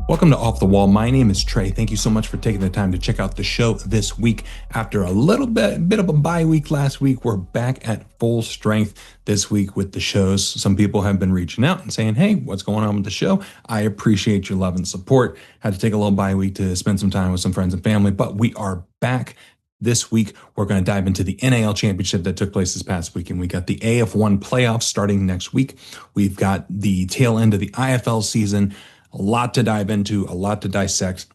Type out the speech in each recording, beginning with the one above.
Welcome to Off the Wall. My name is Trey. Thank you so much for taking the time to check out the show this week. After a little bit of a bye week last week, we're back at full strength this week with the shows. Some people have been reaching out and saying, hey, what's going on with the show? I appreciate your love and support. Had to take a little bye week to spend some time with some friends and family, but we are back. This week, we're going to dive into the NAL Championship that took place this past week, and we got the AF1 playoffs starting next week. We've got the tail end of the IFL season. A lot to dive into, a lot to dissect.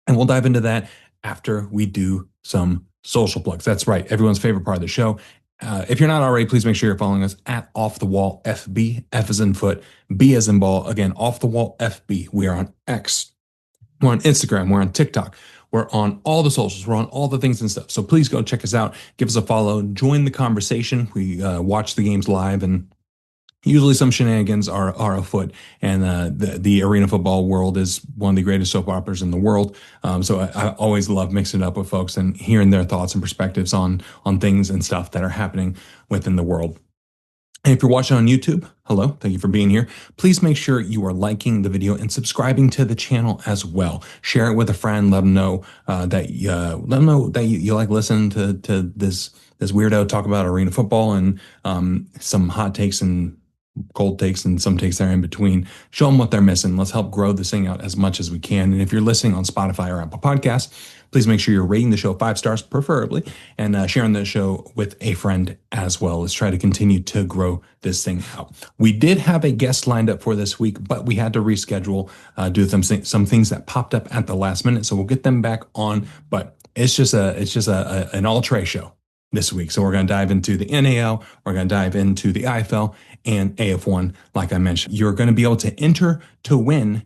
And we'll dive into that after we do some social plugs. That's right, everyone's favorite part of the show. If you're not already, please make sure you're following us at Off the Wall FB, F as in foot, B as in ball. Again, Off the Wall FB. We are on X. We're on Instagram. We're on TikTok. We're on all the socials. We're on all the things and stuff. So please go check us out. Give us a follow. Join the conversation. We watch the games live, and usually some shenanigans are afoot, and the arena football world is one of the greatest soap operas in the world. So I always love mixing it up with folks and hearing their thoughts and perspectives on things and stuff that are happening within the world. And if you're watching on YouTube, hello, thank you for being here. Please make sure you are liking the video and subscribing to the channel as well. Share it with a friend. Let them know that you like listening to this weirdo talk about arena football and some hot takes and cold takes and some takes there in between. Show them what they're missing. Let's help grow this thing out as much as we can. And if you're listening on Spotify or Apple Podcasts, please make sure you're rating the show 5 stars, preferably, and sharing the show with a friend as well. Let's try to continue to grow this thing out. We did have a guest lined up for this week, but we had to reschedule due to some things that popped up at the last minute. So we'll get them back on, but it's just an all Trey show this week. So we're going to dive into the NAL, we're going to dive into the IFL and AF1. Like I mentioned, you're going to be able to enter to win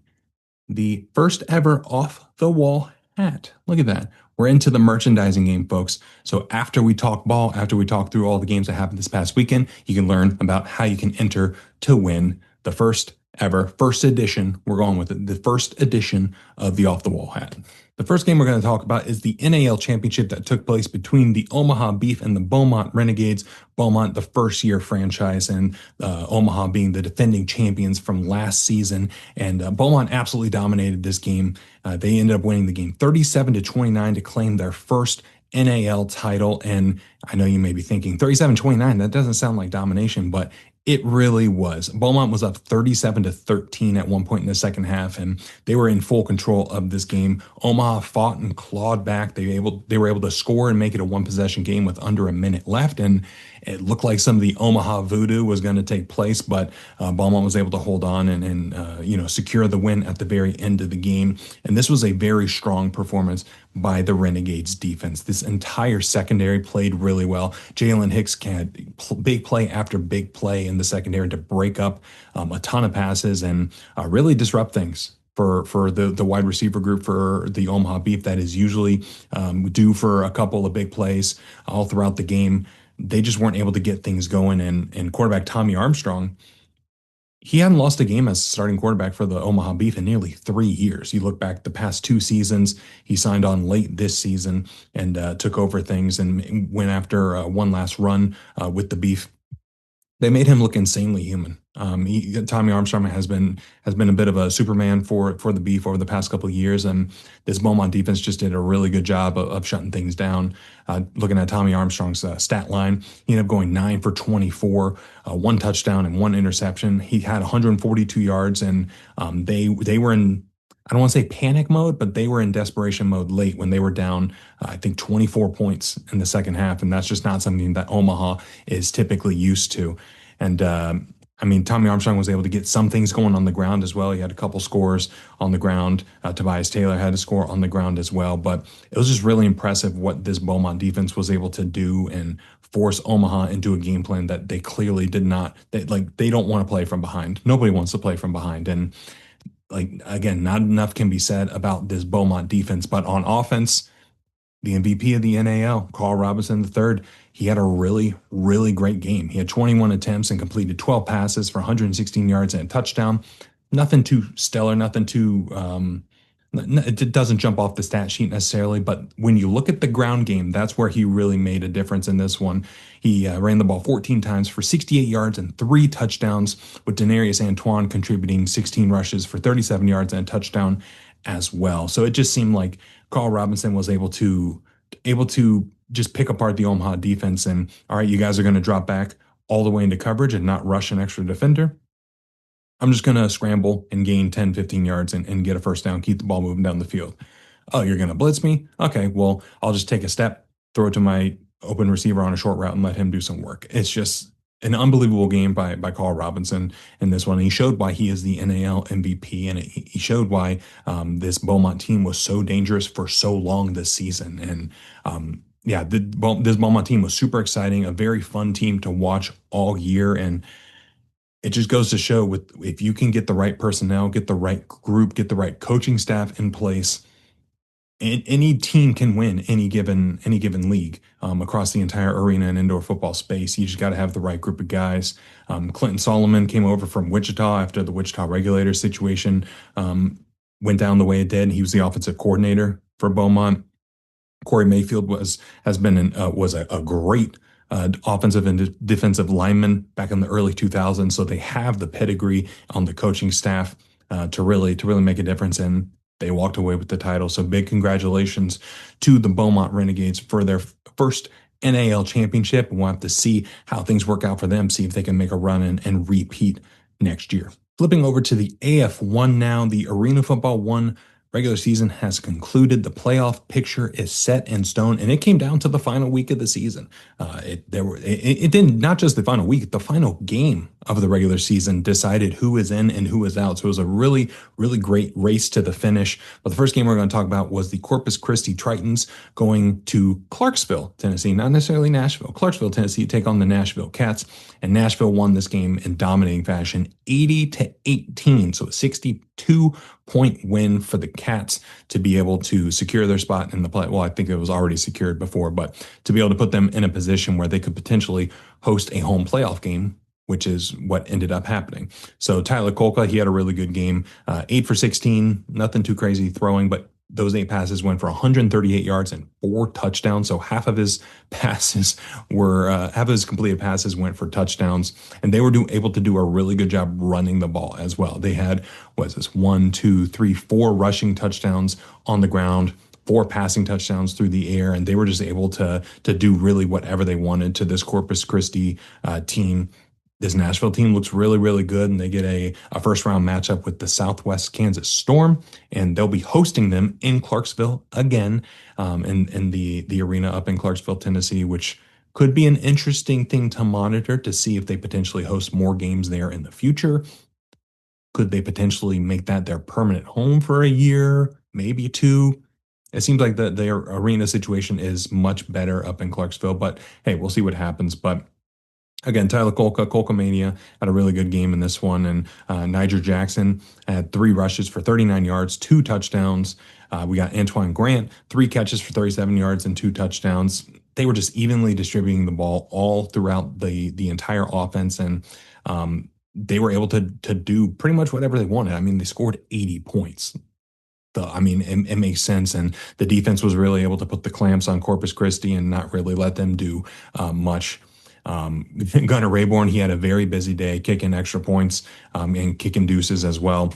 the first ever Off the Wall hat. Look at that. We're into the merchandising game, folks. So after we talk ball, after we talk through all the games that happened this past weekend, you can learn about how you can enter to win the first edition. We're going with it, the first edition of the Off the Wall hat. The first game we're going to talk about is the NAL Championship that took place between the Omaha Beef and the Beaumont Renegades. Beaumont, the first-year franchise, and Omaha being the defending champions from last season. And Beaumont absolutely dominated this game. They ended up winning the game 37-29 to claim their first NAL title. And I know you may be thinking 37-29, that doesn't sound like domination, but it really was. Beaumont was up 37-13 at one point in the second half, and they were in full control of this game. Omaha fought and clawed back. They were able to score and make it a one-possession game with under a minute left, and it looked like some of the Omaha voodoo was going to take place, but Beaumont was able to hold on and secure the win at the very end of the game. And this was a very strong performance by the Renegades defense. This entire secondary played really well. Jalen Hicks had big play after big play in the secondary to break up a ton of passes and really disrupt things for the wide receiver group for the Omaha Beef that is usually due for a couple of big plays all throughout the game. They just weren't able to get things going. And quarterback Tommy Armstrong, he hadn't lost a game as starting quarterback for the Omaha Beef in nearly 3 years. You look back the past 2 seasons, he signed on late this season and took over things and went after one last run with the Beef. They made him look insanely human. Tommy Armstrong has been a bit of a Superman for the Beef over the past couple of years, and this Beaumont defense just did a really good job of shutting things down. Looking at Tommy Armstrong's stat line, he ended up going 9 for 24, 1 touchdown and 1 interception. He had 142 yards, and they were in, I don't want to say panic mode, but they were in desperation mode late when they were down, I think 24 points in the second half. And that's just not something that Omaha is typically used to. And Tommy Armstrong was able to get some things going on the ground as well. He had a couple scores on the ground. Tobias Taylor had a score on the ground as well. But it was just really impressive what this Beaumont defense was able to do and force Omaha into a game plan that they clearly did not. They don't want to play from behind. Nobody wants to play from behind. And again, not enough can be said about this Beaumont defense, but on offense, the MVP of the NAL, Carl Robinson III, he had a really, really great game. He had 21 attempts and completed 12 passes for 116 yards and a touchdown. Nothing too stellar, nothing too It doesn't jump off the stat sheet necessarily, but when you look at the ground game, that's where he really made a difference in this one. He ran the ball 14 times for 68 yards and three touchdowns, with Denarius Antoine contributing 16 rushes for 37 yards and a touchdown as well. So it just seemed like Carl Robinson was able to just pick apart the Omaha defense and, all right, you guys are going to drop back all the way into coverage and not rush an extra defender. I'm just going to scramble and gain 10, 15 yards and get a first down, keep the ball moving down the field. Oh, you're going to blitz me? Okay, well, I'll just take a step, throw it to my open receiver on a short route and let him do some work. It's just an unbelievable game by Carl Robinson in this one. He showed why he is the NAL MVP, and he showed why this Beaumont team was so dangerous for so long this season. And yeah, this Beaumont team was super exciting, a very fun team to watch all year. And it just goes to show with if you can get the right personnel, get the right group, get the right coaching staff in place, any team can win any given league across the entire arena and indoor football space. You just got to have the right group of guys. Clinton Solomon came over from Wichita after the Wichita Regulators situation went down the way it did. He was the offensive coordinator for Beaumont. Corey Mayfield was a great offensive and defensive lineman back in the early 2000s. So they have the pedigree on the coaching staff to really make a difference, and they walked away with the title. So big congratulations to the Beaumont Renegades for their first NAL championship. We'll have to see how things work out for them, see if they can make a run and repeat next year. Flipping over to the AF1 now, the Arena Football 1 regular season has concluded. The playoff picture is set in stone, and it came down to the final week of the season. It didn't, not just the final week, the final game of the regular season decided who is in and who is out. So it was a really, really great race to the finish. But the first game we're going to talk about was the Corpus Christi Tritons going to Clarksville, Tennessee, not necessarily Nashville. Clarksville, Tennessee, take on the Nashville Cats, and Nashville won this game in dominating fashion, 80-18. So a 62-point win for the Cats to be able to secure their spot in the play. Well, I think it was already secured before, but to be able to put them in a position where they could potentially host a home playoff game, which is what ended up happening. So Tyler Kolka, he had a really good game, 8 for 16, nothing too crazy throwing, but those 8 passes went for 138 yards and 4 touchdowns. So half of his completed passes went for touchdowns, and they were able to do a really good job running the ball as well. They had, what is this, 1, 2, 3, 4 rushing touchdowns on the ground, 4 passing touchdowns through the air, and they were just able to do really whatever they wanted to this Corpus Christi team. This Nashville team looks really, really good, and they get a first round matchup with the Southwest Kansas Storm, and they'll be hosting them in Clarksville again, in the arena up in Clarksville, Tennessee, which could be an interesting thing to monitor to see if they potentially host more games there in the future. Could they potentially make that their permanent home for a year, maybe 2? It seems like the arena situation is much better up in Clarksville, but hey, we'll see what happens. But again, Tyler Kolka Mania had a really good game in this one, and Niger Jackson had 3 rushes for 39 yards, 2 touchdowns. We got Antoine Grant, 3 catches for 37 yards and 2 touchdowns. They were just evenly distributing the ball all throughout the entire offense, and they were able to do pretty much whatever they wanted. I mean, they scored 80 points. It makes sense, and the defense was really able to put the clamps on Corpus Christi and not really let them do much. Gunnar Rayborn, he had a very busy day, kicking extra points and kicking deuces as well.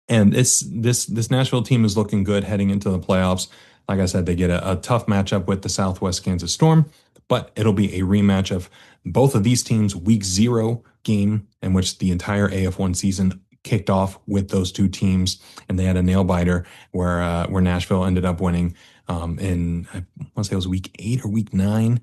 And this Nashville team is looking good heading into the playoffs. Like I said, they get a tough matchup with the Southwest Kansas Storm, but it'll be a rematch of both of these teams' week 0 game, in which the entire AF1 season kicked off with those two teams, and they had a nail biter where Nashville ended up winning in, I want to say it was week 8 or week 9.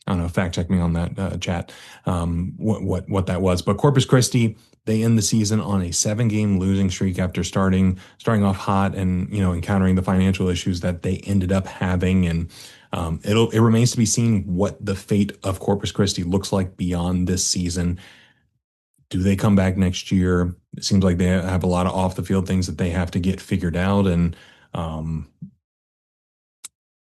I don't know, fact check me on that, chat, what that was. But Corpus Christi, they end the season on a 7-game losing streak after starting off hot and, encountering the financial issues that they ended up having. And it remains to be seen what the fate of Corpus Christi looks like beyond this season. Do they come back next year? It seems like they have a lot of off the field things that they have to get figured out. And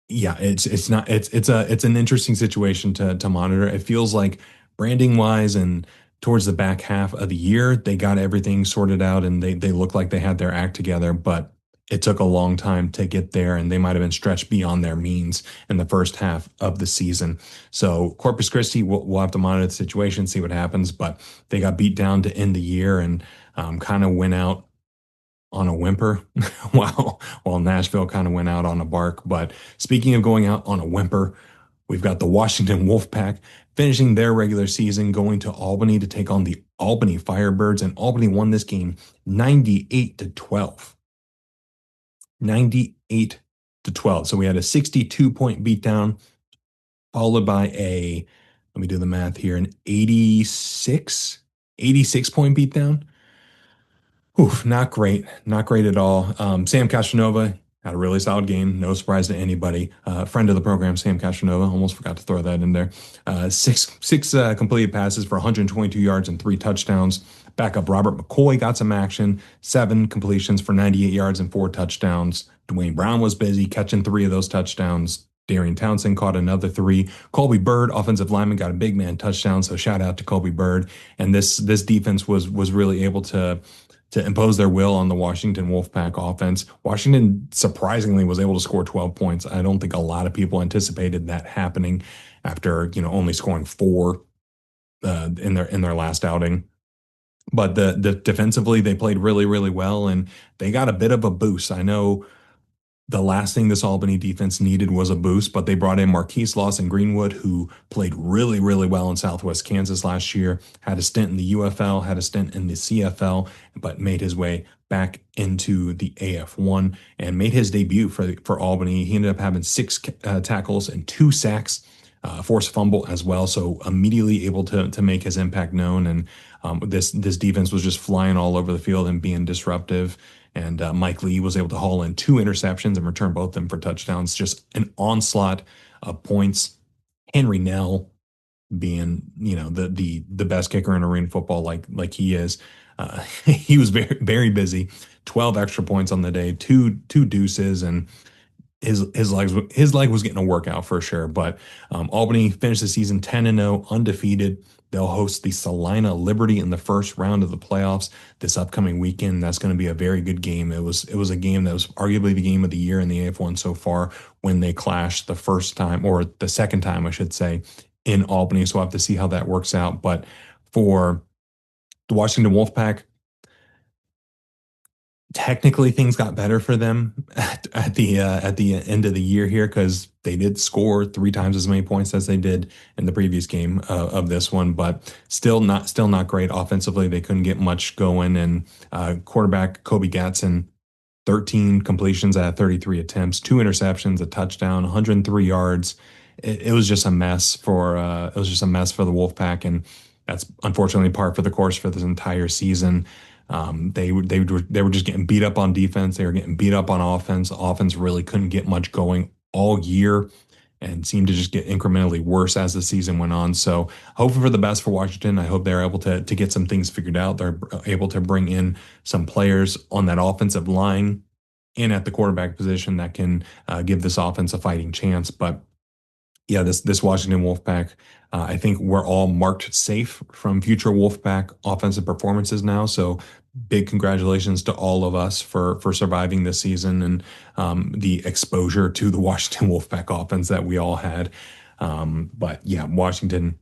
yeah, it's an interesting situation to monitor. It feels like branding wise and towards the back half of the year, they got everything sorted out and they look like they had their act together. But it took a long time to get there, and they might have been stretched beyond their means in the first half of the season. So Corpus Christi, we'll have to monitor the situation, see what happens. But they got beat down to end the year and kind of went out on a whimper, while Nashville kind of went out on a bark. But speaking of going out on a whimper, we've got the Washington Wolfpack finishing their regular season, going to Albany to take on the Albany Firebirds, and Albany won this game 98 to 12. 98 to 12. So we had a 62-point beatdown, followed by let me do the math here, an 86 point beatdown. Oof, not great. Not great at all. Sam Castronova had a really solid game. No surprise to anybody. Friend of the program, Sam Castronova. Almost forgot to throw that in there. Six completed passes for 122 yards and 3 touchdowns. Backup Robert McCoy got some action. 7 completions for 98 yards and 4 touchdowns. Dwayne Brown was busy catching 3 of those touchdowns. Darian Townsend caught another 3. Colby Bird, offensive lineman, got a big man touchdown. So shout out to Colby Bird. And this defense was really able to impose their will on the Washington Wolfpack offense. Washington surprisingly was able to score 12 points. I don't think a lot of people anticipated that happening after, only scoring 4 in their last outing. But the defensively they played really, really well, and they got a bit of a boost. I know the last thing this Albany defense needed was a boost, but they brought in Marquise Lawson Greenwood, who played really, really well in Southwest Kansas last year, had a stint in the UFL, had a stint in the CFL, but made his way back into the AF1 and made his debut for Albany. He ended up having 6 tackles and 2 sacks, forced fumble as well, so immediately able to make his impact known. And this defense was just flying all over the field and being disruptive. And Mike Lee was able to haul in 2 interceptions and return both of them for touchdowns. Just an onslaught of points. Henry Nell being, the best kicker in arena football, like he is. He was very, very busy. 12 extra points on the day, two deuces, and his leg was getting a workout for sure. But Albany finished the season 10-0, undefeated. They'll host the Salina Liberty in the first round of the playoffs this upcoming weekend. That's going to be a very good game. It was a game that was arguably the game of the year in the AF1 so far when they clashed the first time, or the second time, I should say, in Albany. So we'll have to see how that works out. But for the Washington Wolfpack, technically things got better for them at the end of the year here, because they did score 3 times as many points as they did in the previous game of this one, but still not great offensively. They couldn't get much going, and quarterback Kobe Gatson, 13 completions at 33 attempts, 2 interceptions, a touchdown, 103 yards. It was just a mess for the Wolfpack, and that's unfortunately par for the course for this entire season. They were just getting beat up on defense. They were getting beat up on offense. Offense really couldn't get much going all year and seemed to just get incrementally worse as the season went on. So hoping for the best for Washington. I hope they're able to get some things figured out. They're able to bring in some players on that offensive line and at the quarterback position that can give this offense a fighting chance. But yeah, this Washington Wolfpack, I think we're all marked safe from future Wolfpack offensive performances now. So big congratulations to all of us for surviving this season and the exposure to the Washington Wolfpack offense that we all had. But yeah, Washington,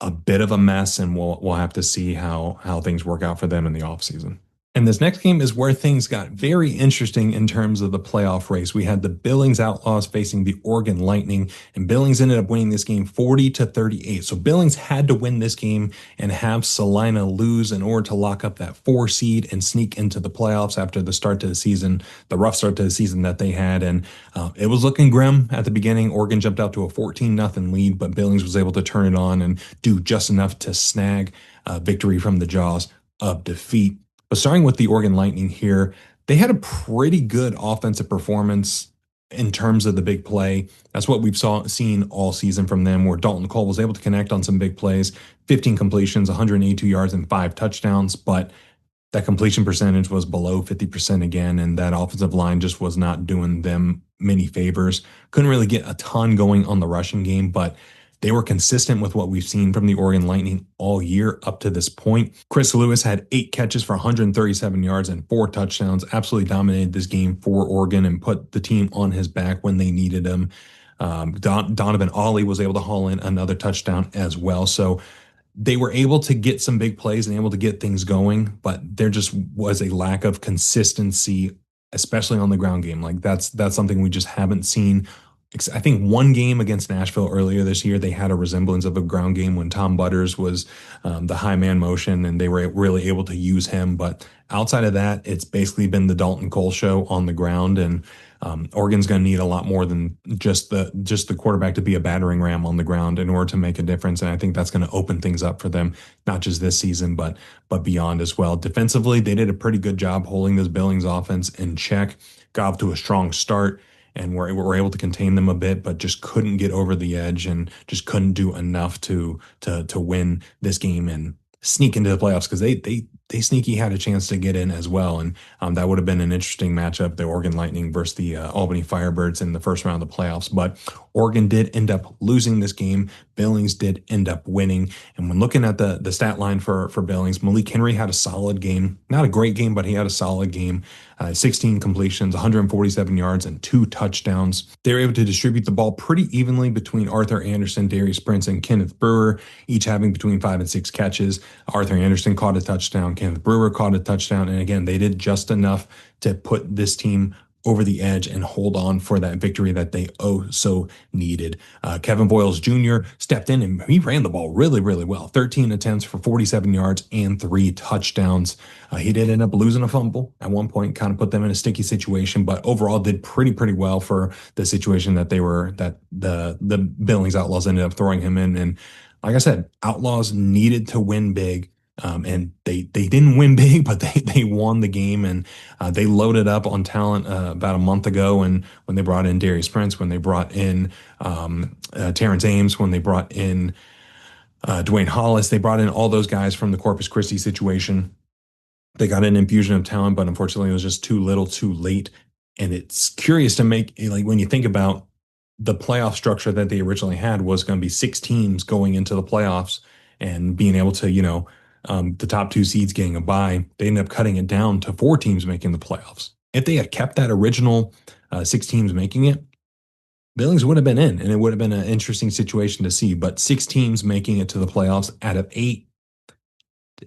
a bit of a mess, and we'll have to see how things work out for them in the offseason. And this next game is where things got very interesting in terms of the playoff race. We had the Billings Outlaws facing the Oregon Lightning, and Billings ended up winning this game 40-38. So Billings had to win this game and have Salina lose in order to lock up that 4 seed and sneak into the playoffs after the start to the season, the rough start to the season that they had. And it was looking grim at the beginning. Oregon jumped out to a 14-0 lead, but Billings was able to turn it on and do just enough to snag victory from the jaws of defeat. But starting with the Oregon Lightning here, they had a pretty good offensive performance in terms of the big play. That's what we've seen all season from them, where Dalton Cole was able to connect on some big plays, 15 completions, 182 yards, and 5 touchdowns. But that completion percentage was below 50% again, and that offensive line just was not doing them many favors. Couldn't really get a ton going on the rushing game, but They were consistent with what we've seen from the Oregon Lightning all year up to this point. Chris Lewis had 8 catches for 137 yards and 4 touchdowns, absolutely dominated this game for Oregon and put the team on his back when they needed him. Donovan Ollie was able to haul in another touchdown as well. So they were able to get some big plays and able to get things going, but there just was a lack of consistency, especially on the ground game. Like that's something we just haven't seen. I think one game against Nashville earlier this year, they had a resemblance of a ground game when Tom Butters was the high man motion, and they were really able to use him. But outside of that, it's basically been the Dalton Cole show on the ground, and Oregon's going to need a lot more than just the quarterback to be a battering ram on the ground in order to make a difference. And I think that's going to open things up for them, not just this season, but beyond as well. Defensively, they did a pretty good job holding this Billings offense in check, got off to a strong start, and were able to contain them a bit, but just couldn't get over the edge and just couldn't do enough to win this game and sneak into the playoffs, because they sneaky had a chance to get in as well. And that would have been an interesting matchup, the Oregon Lightning versus the Albany Firebirds in the first round of the playoffs. But Oregon did end up losing this game. Billings did end up winning. And when looking at the stat line for Billings, Malik Henry had a solid game. Not a great game, but he had a solid game. 16 completions, 147 yards, and 2 touchdowns. They were able to distribute the ball pretty evenly between Arthur Anderson, Darius Prince, and Kenneth Brewer, each having between 5 and 6 catches. Arthur Anderson caught a touchdown. Kenneth Brewer caught a touchdown. And again, they did just enough to put this team over the edge and hold on for that victory that they so needed. Kevin Boyles Jr. stepped in and he ran the ball really, really well. 13 attempts for 47 yards and 3 touchdowns. He did end up losing a fumble at one point, kind of put them in a sticky situation, but overall did pretty well for the situation that the Billings Outlaws ended up throwing him in. And like I said, Outlaws needed to win big. And they didn't win big, but they won the game, and they loaded up on talent about a month ago. And when they brought in Darius Prince, when they brought in Terrence Ames, when they brought in Dwayne Hollis, they brought in all those guys from the Corpus Christi situation. They got an infusion of talent, but unfortunately it was just too little, too late. And it's curious to make, like, when you think about the playoff structure that they originally had was going to be 6 teams going into the playoffs and being able to, the top 2 seeds getting a bye. They ended up cutting it down to 4 teams making the playoffs. If they had kept that original 6 teams making it, Billings would have been in, and it would have been an interesting situation to see. But 6 teams making it to the playoffs out of 8,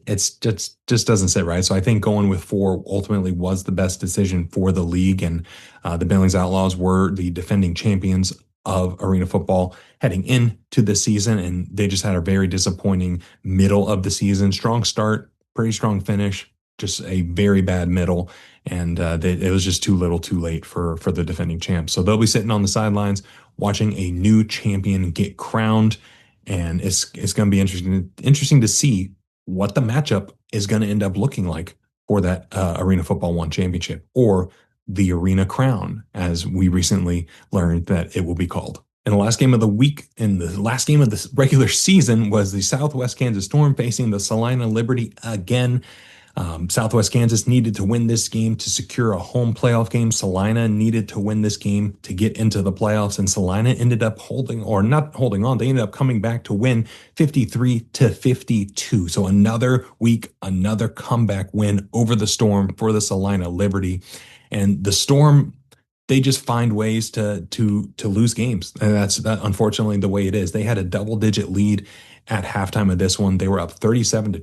it's just doesn't sit right. So I think going with 4 ultimately was the best decision for the league. And the Billings Outlaws were the defending champions of arena football heading into the season, and they just had a very disappointing middle of the season. Strong start, pretty strong finish, just a very bad middle, and it was just too little, too late for the defending champs. So they'll be sitting on the sidelines watching a new champion get crowned, and it's going to be interesting to see what the matchup is going to end up looking like for that Arena Football 1 championship, or the Arena Crown, as we recently learned that it will be called. And the last game of the week and the last game of the regular season was the Southwest Kansas Storm facing the Salina Liberty again. Southwest Kansas needed to win this game to secure a home playoff game. Salina needed to win this game to get into the playoffs, and Salina ended up not holding on. They ended up coming back to win 53-52. So another week, another comeback win over the Storm for the Salina Liberty. And the Storm, they just find ways to lose games. And that's unfortunately the way it is. They had a double-digit lead at halftime of this one. They were up 37-21,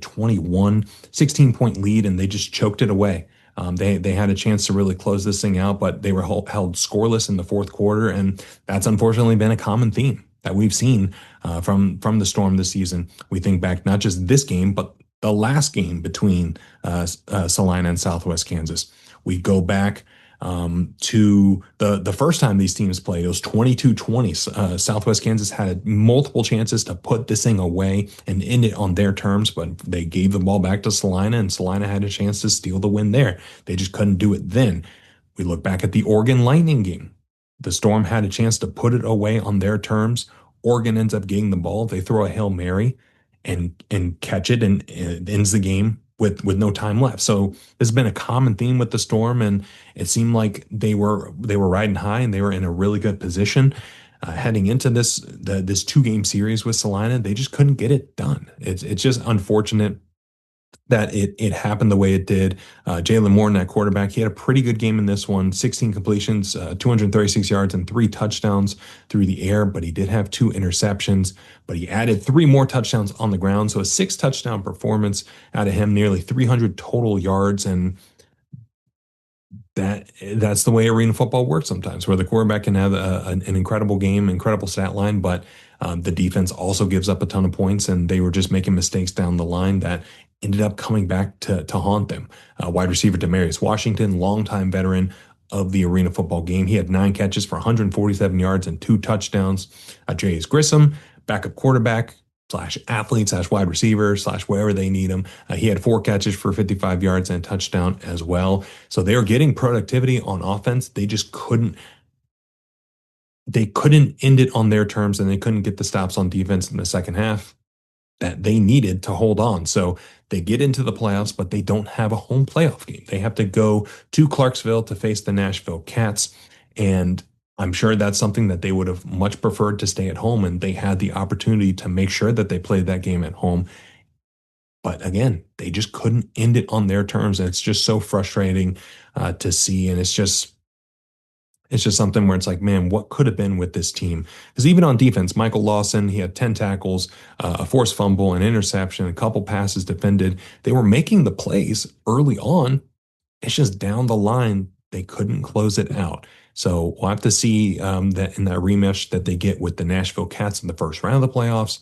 16-point lead, and they just choked it away. They had a chance to really close this thing out, but they were held scoreless in the fourth quarter, and that's unfortunately been a common theme that we've seen from the Storm this season. We think back not just this game, but the last game between Salina and Southwest Kansas. We go back to the first time these teams played. It was 22-20. Southwest Kansas had multiple chances to put this thing away and end it on their terms, but they gave the ball back to Salina, and Salina had a chance to steal the win there. They just couldn't do it then. We look back at the Oregon Lightning game. The Storm had a chance to put it away on their terms. Oregon ends up getting the ball. They throw a Hail Mary and catch it, and it ends the game with no time left. So this has been a common theme with the Storm, and it seemed like they were riding high and they were in a really good position. heading into this 2 game series with Salina. They just couldn't get it done. It's just unfortunate that it happened the way it did. Jalen Morton at quarterback, he had a pretty good game in this one. 16 completions, 236 yards, and 3 touchdowns through the air. But he did have 2 interceptions. But he added 3 more touchdowns on the ground, so a 6 touchdown performance out of him, nearly 300 total yards, and that's the way arena football works sometimes, where the quarterback can have an incredible game, incredible stat line, but the defense also gives up a ton of points, and they were just making mistakes down the line that ended up coming back to haunt them. Wide receiver Demarius Washington, longtime veteran of the arena football game. He had 9 catches for 147 yards and 2 touchdowns. Jay's Grissom, backup quarterback slash athlete slash wide receiver slash wherever they need him. He had 4 catches for 55 yards and a touchdown as well. So they were getting productivity on offense. They couldn't end it on their terms, and they couldn't get the stops on defense in the second half that they needed to hold on. So they get into the playoffs, but they don't have a home playoff game. They have to go to Clarksville to face the Nashville Cats. And I'm sure that's something that they would have much preferred to stay at home. And they had the opportunity to make sure that they played that game at home. But again, they just couldn't end it on their terms. And it's just so frustrating to see. And it's just something where it's like, man, what could have been with this team? Because even on defense, Michael Lawson, he had 10 tackles, a forced fumble, an interception, a couple passes defended. They were making the plays early on. It's just down the line, they couldn't close it out. So we'll have to see that in that rematch that they get with the Nashville Cats in the first round of the playoffs.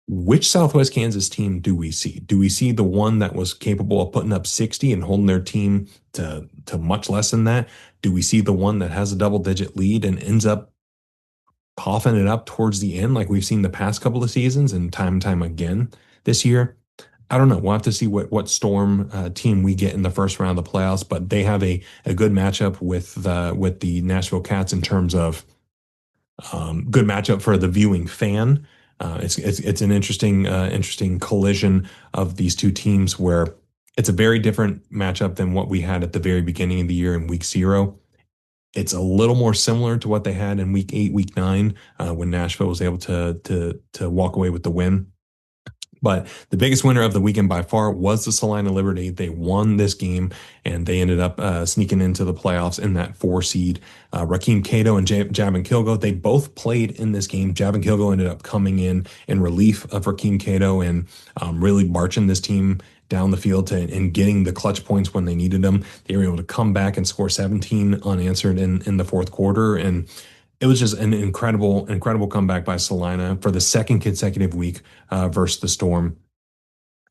Which Southwest Kansas team do we see? Do we see the one that was capable of putting up 60 and holding their team to much less than that? Do we see the one that has a double-digit lead and ends up coughing it up towards the end like we've seen the past couple of seasons and time again this year? I don't know. We'll have to see what Storm team we get in the first round of the playoffs, but they have a good matchup with the Nashville Cats in terms of good matchup for the viewing fan. It's an interesting collision of these two teams where it's a very different matchup than what we had at the very beginning of the year in week 0. It's a little more similar to what they had in week 8, week 9, when Nashville was able to walk away with the win. But the biggest winner of the weekend by far was the Salina Liberty. They won this game, and they ended up sneaking into the playoffs in that 4 seed. Rakeem Cato and Javin Kilgo, they both played in this game. Javin Kilgo ended up coming in relief of Rakeem Cato and really marching this team down the field and getting the clutch points when they needed them. They were able to come back and score 17 unanswered in the fourth quarter, and it was just an incredible comeback by Salina for the second consecutive week versus the Storm.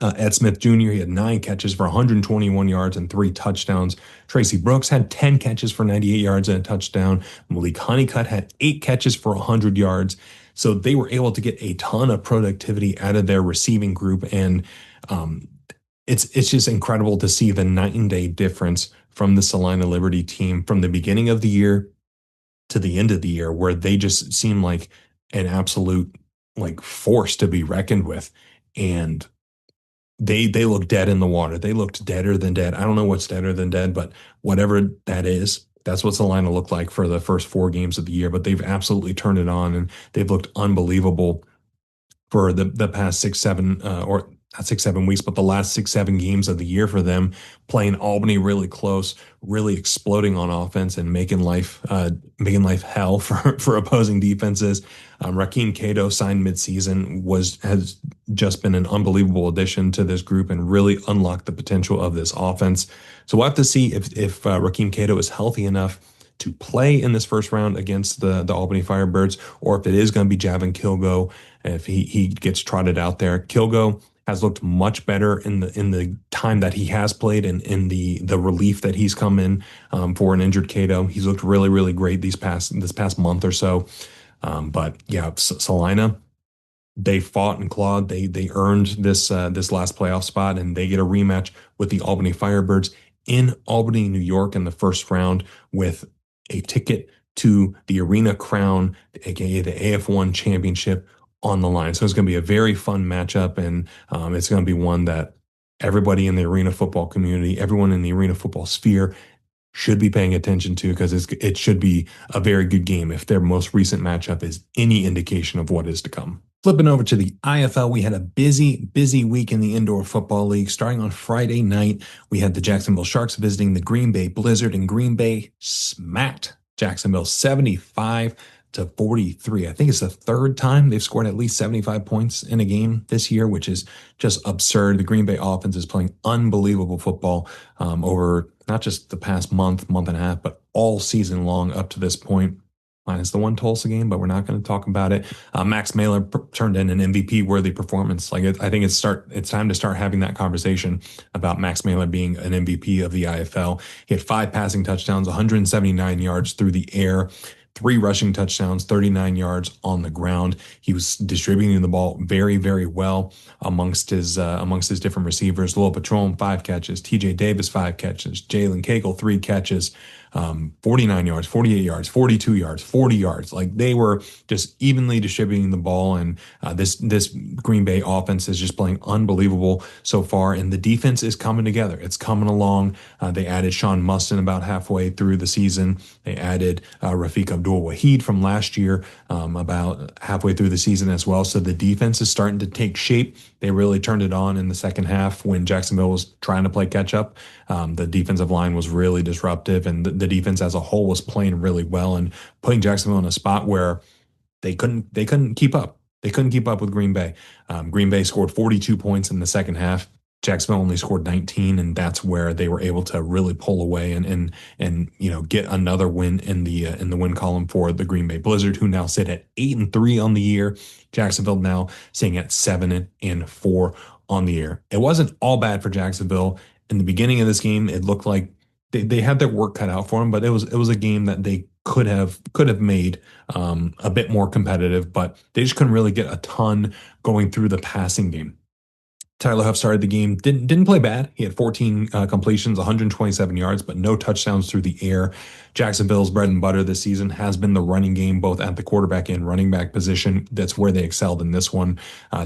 Ed Smith Jr., he had 9 catches for 121 yards and 3 touchdowns. Tracy Brooks had 10 catches for 98 yards and a touchdown. Malik Honeycutt had 8 catches for 100 yards. So they were able to get a ton of productivity out of their receiving group. And it's just incredible to see the night and day difference from the Salina Liberty team from the beginning of the year to the end of the year, where they just seem like an absolute force to be reckoned with. And they look dead in the water. They looked deader than dead. I don't know what's deader than dead, but whatever that is, that's what Salina looked like for the first 4 games of the year. But they've absolutely turned it on, and they've looked unbelievable for the past 6-7 or not 6-7 weeks, but the last 6-7 games of the year for them, playing Albany really close, really exploding on offense and making life hell for opposing defenses. Rakeem Cato, signed midseason, has just been an unbelievable addition to this group and really unlocked the potential of this offense. So we'll have to see if Rakeem Cato is healthy enough to play in this first round against the Albany Firebirds, or if it is going to be Javin Kilgo, if he gets trotted out there. Kilgo has looked much better in the time that he has played and in the relief that he's come in for an injured Cato. He's looked really, really great this past month or so. But yeah, Salina, they fought and clawed. They earned this last playoff spot, and they get a rematch with the Albany Firebirds in Albany, New York, in the first round with a ticket to the Arena Crown, aka the AF1 Championship, on the line. So it's going to be a very fun matchup, and it's going to be one that everybody in the arena football community, everyone in the arena football sphere should be paying attention to because it should be a very good game if their most recent matchup is any indication of what is to come. Flipping over to the IFL, we had a busy week in the Indoor Football League. Starting on Friday night, we had the Jacksonville Sharks visiting the Green Bay Blizzard, and Green Bay smacked Jacksonville 75-43. I think it's the third time they've scored at least 75 points in a game this year, which is just absurd. The Green Bay offense is playing unbelievable football over not just the past month and a half, but all season long up to this point. Minus the one Tulsa game, but we're not going to talk about it. Max Mailer turned in an MVP-worthy performance. I think it's time to start having that conversation about Max Mailer being an MVP of the IFL. He had 5 passing touchdowns, 179 yards through the air, 3 rushing touchdowns, 39 yards on the ground. He was distributing the ball very, very well amongst his different receivers. Lil Patron, 5 catches. TJ Davis, 5 catches. Jalen Cagle, 3 catches. 49 yards, 48 yards, 42 yards, 40 yards. Like, they were just evenly distributing the ball, and this Green Bay offense is just playing unbelievable so far, and the defense is coming together. It's coming along. They added Sean Mustin about halfway through the season. They added Rafiq Abdul-Wahid from last year about halfway through the season as well. So the defense is starting to take shape. They really turned it on in the second half when Jacksonville was trying to play catch up. The defensive line was really disruptive, and the defense as a whole was playing really well and putting Jacksonville in a spot where they couldn't keep up. They couldn't keep up with Green Bay. Green Bay scored 42 points in the second half. Jacksonville only scored 19, and that's where they were able to really pull away and get another win in the win column for the Green Bay Blizzard, who now sit at 8-3 on the year. Jacksonville now sitting at 7-4 on the year. It wasn't all bad for Jacksonville. In the beginning of this game, it looked like they had their work cut out for them, but it was a game that they could have made a bit more competitive, but they just couldn't really get a ton going through the passing game. Tyler Huff started the game, didn't play bad. He had 14 completions, 127 yards, but no touchdowns through the air. Jacksonville's bread and butter this season has been the running game, both at the quarterback and running back position. That's where they excelled in this one.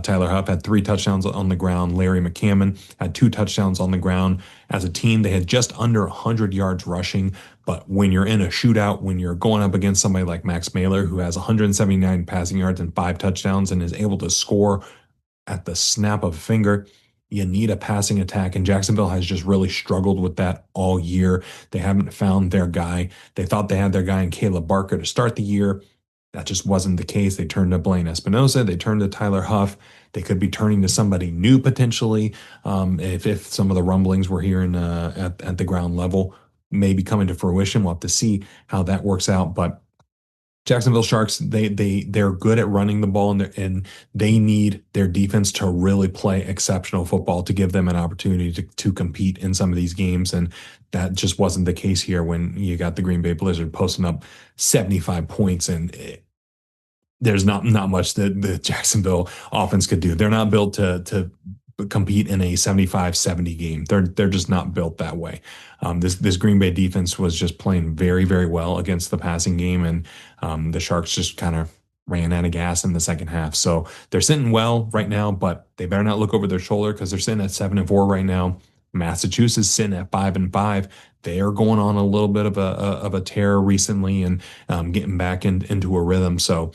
Tyler Huff had 3 touchdowns on the ground. Larry McCammon had 2 touchdowns on the ground. As a team, they had just under 100 yards rushing. But when you're in a shootout, when you're going up against somebody like Max Mailer, who has 179 passing yards and 5 touchdowns and is able to score at the snap of a finger, you need a passing attack, and Jacksonville has just really struggled with that all year. They haven't found their guy. They thought they had their guy in Caleb Barker to start the year. That just wasn't the case. They turned to Blaine Espinosa. They turned to Tyler Huff. They could be turning to somebody new potentially if some of the rumblings we're hearing at the ground level may be coming to fruition. We'll have to see how that works out, but Jacksonville Sharks, they're good at running the ball, and they need their defense to really play exceptional football to give them an opportunity to compete in some of these games. And that just wasn't the case here when you got the Green Bay Blizzard posting up 75 points, and there's not much that the Jacksonville offense could do. They're not built to compete in a 75-70 game. They're just not built that way. This Green Bay defense was just playing very, very well against the passing game, and the Sharks just kind of ran out of gas in the second half. So they're sitting well right now, but they better not look over their shoulder because they're sitting at 7-4 right now. Massachusetts sitting at 5-5. They are going on a little bit of a tear recently and getting back into a rhythm. So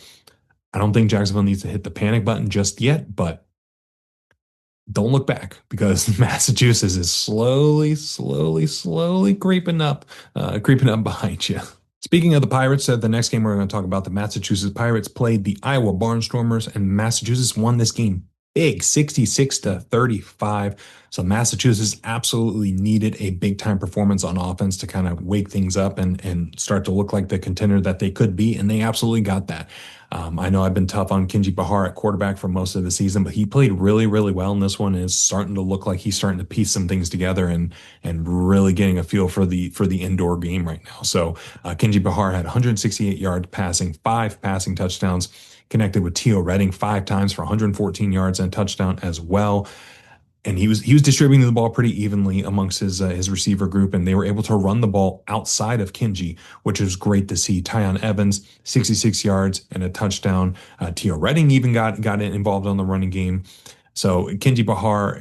I don't think Jacksonville needs to hit the panic button just yet, but don't look back because Massachusetts is slowly creeping up behind you. Speaking of the Pirates, the next game we're going to talk about, the Massachusetts Pirates played the Iowa Barnstormers, and Massachusetts won this game big, 66-35. So Massachusetts absolutely needed a big-time performance on offense to kind of wake things up and start to look like the contender that they could be, and they absolutely got that. I know I've been tough on Kenji Bahar at quarterback for most of the season, but he played really, really well in this one, and is starting to look like he's starting to piece some things together and really getting a feel for the indoor game right now. So Kenji Bahar had 168 yards passing, 5 passing touchdowns, connected with Tio Redding 5 times for 114 yards and a touchdown as well. And he was distributing the ball pretty evenly amongst his receiver group, and they were able to run the ball outside of Kenji, which was great to see. Tyon Evans, 66 yards and a touchdown. Tio Redding even got involved on the running game. So Kenji Bahar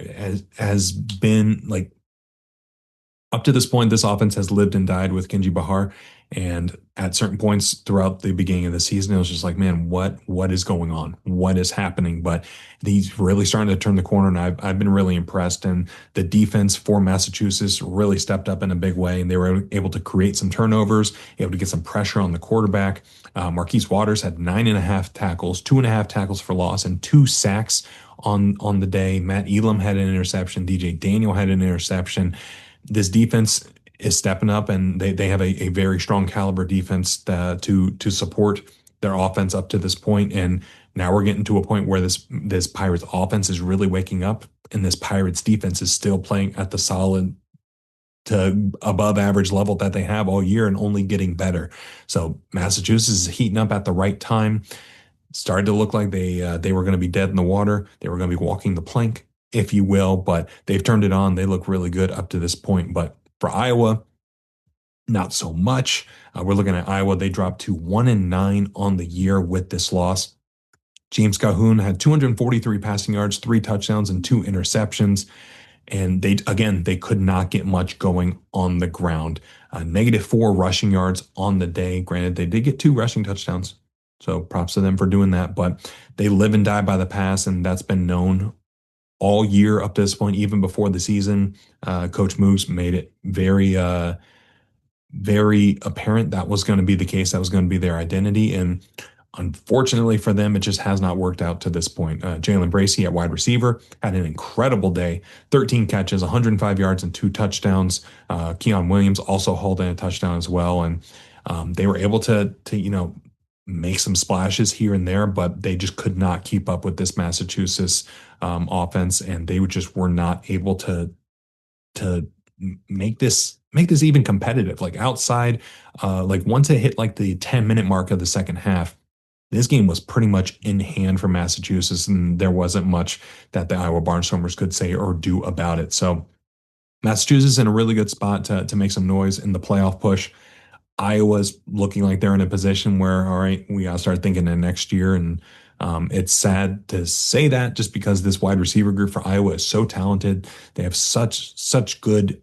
has been like Up to this point, this offense has lived and died with Kenji Bahar. And at certain points throughout the beginning of the season, it was just like, man, what is going on? What is happening? But he's really starting to turn the corner, and I've been really impressed. And the defense for Massachusetts really stepped up in a big way, and they were able to create some turnovers, able to get some pressure on the quarterback. Marquise Waters had 9.5 tackles, 2.5 tackles for loss, and 2 sacks on the day. Matt Elam had an interception. DJ Daniel had an interception. This defense is stepping up, and they have a very strong caliber defense to support their offense up to this point. And now we're getting to a point where this Pirates offense is really waking up, and this Pirates defense is still playing at the solid to above average level that they have all year and only getting better. So Massachusetts is heating up at the right time. Started to look like they were going to be dead in the water. They were going to be walking the plank, if you will, but they've turned it on. They look really good up to this point. But for Iowa, not so much. We're looking at Iowa. They dropped to 1-9 on the year with this loss. James Calhoun had 243 passing yards, 3 touchdowns, and 2 interceptions. And they could not get much going on the ground. -4 rushing yards on the day. Granted, they did get 2 rushing touchdowns. So props to them for doing that. But they live and die by the pass, and that's been known all year up to this point, even before the season. Coach Moose made it very apparent that was going to be the case. That was going to be their identity. And unfortunately for them, it just has not worked out to this point. Jalen Bracey at wide receiver had an incredible day, 13 catches, 105 yards, and 2 touchdowns. Keon Williams also hauled in a touchdown as well. And they were able to make some splashes here and there, but they just could not keep up with this Massachusetts offense, and they just were not able to make this even competitive. Like outside, like once it hit like the 10-minute mark of the second half, this game was pretty much in hand for Massachusetts, and there wasn't much that the Iowa Barnstormers could say or do about it. So Massachusetts in a really good spot to make some noise in the playoff push. Iowa's looking like they're in a position where, all right, we gotta start thinking of next year. And it's sad to say that just because this wide receiver group for Iowa is so talented. They have such good